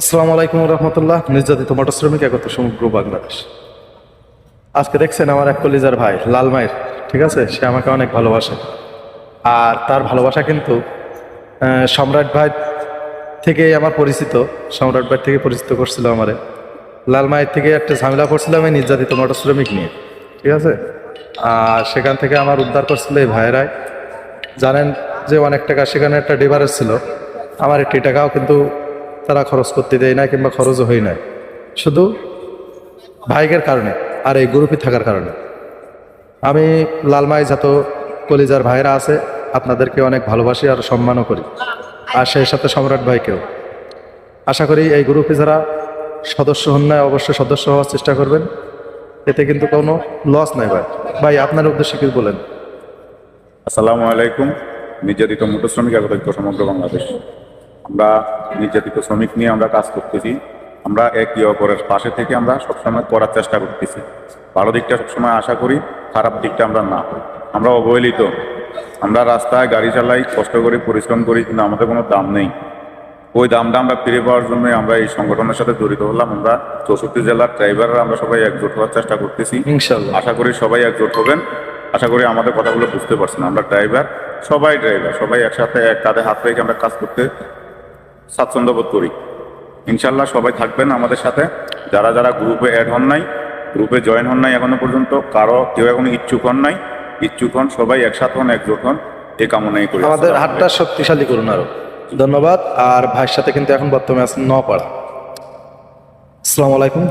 আসসালামু আলাইকুম রহমতুল্লাহ। নির্যাতিত মোটর শ্রমিক একত্র সমগ্র বাংলাদেশ। আজকে দেখছেন আমার এক কলিজার ভাই লালমাইর, ঠিক আছে, সে আমাকে অনেক ভালোবাসে। আর তার ভালোবাসা কিন্তু সম্রাট ভাই থেকে আমার পরিচিত। সম্রাট ভাই থেকে পরিচিত করছিল আমারে। লালমাইয়ের থেকে একটা ঝামেলা করছিলাম এই নির্যাতিত মোটর শ্রমিক নিয়ে, ঠিক আছে। আর সেখান থেকে আমার উদ্ধার করছিল এই ভাইয়েরাই। জানেন যে অনেক টাকা সেখানে একটা ডিভারেজ ছিল, আমার একটি টাকাও কিন্তু তারা খরচ করতে দেয় না, কিংবা খরচও হয় না, শুধু ভাইগের কারণে আর এই গ্রুপে থাকার কারণে। আমি লালমাই যত কলিজার ভাইরা আছে আপনাদেরকে অনেক ভালোবাসি আর সম্মানও করি, আর সেই সাথে সম্রাট ভাইকেও। আশা করি এই গ্রুপে যারা সদস্য হন না অবশ্যই সদস্য হওয়ার চেষ্টা করবেন, এতে কিন্তু কোনো লস নাই। ভাই ভাই আপনার উদ্দেশ্যে কি বলেন? আসসালামু আলাইকুম। নির্যাতিত মোটর শ্রমিক একত্রিত সমগ্র বাংলাদেশ। আমরা নির্যাতিত শ্রমিক নিয়ে আমরা কাজ করতেছি। আমরা একে অপরের পাশে থেকে আমরা সবসময় করার চেষ্টা করতেছি। ভালো দিকটা সবসময় আশা করি, খারাপ দিকটা আমরা না। আমরা অবহেলিত, আমরা রাস্তায় গাড়ি চালাই, কষ্ট করি, পরিশ্রম করি, কিন্তু আমাদের কোনো দাম নেই। ওই দামটা আমরা ফিরে পাওয়ার জন্য আমরা এই সংগঠনের সাথে জড়িত হলাম। আমরা 64 জেলার ড্রাইভাররা আমরা সবাই একজোট হওয়ার চেষ্টা করতেছি। ইনশাল্লাহ আশা করি সবাই একজোট হবেন। আশা করি আমাদের কথাগুলো বুঝতে পারছেন। আমরা ড্রাইভার, সবাই একসাথে এক কাঁধে হাত রেখে আমরা কাজ করতে স্বাচ্ছন্দ্য বোধ করি। ইনশাল্লাহ সবাই থাকবেন আমাদের সাথে। যারা যারা গ্রুপে অ্যাড হন নাই, গ্রুপে জয়েন হন নাই এখনো পর্যন্ত, কেউ এখনো ইচ্ছুক হন নাই, ইচ্ছুক হন, সবাই একসাথে হন, একজোট হন, এ কামনাই করি। আমাদের হাতটা শক্তিশালী করুন আরো। ধন্যবাদ। আর ভাইয়ের সাথে কিন্তু এখন বর্তমানে আছেন নপাড়া। আসসালামু আলাইকুম।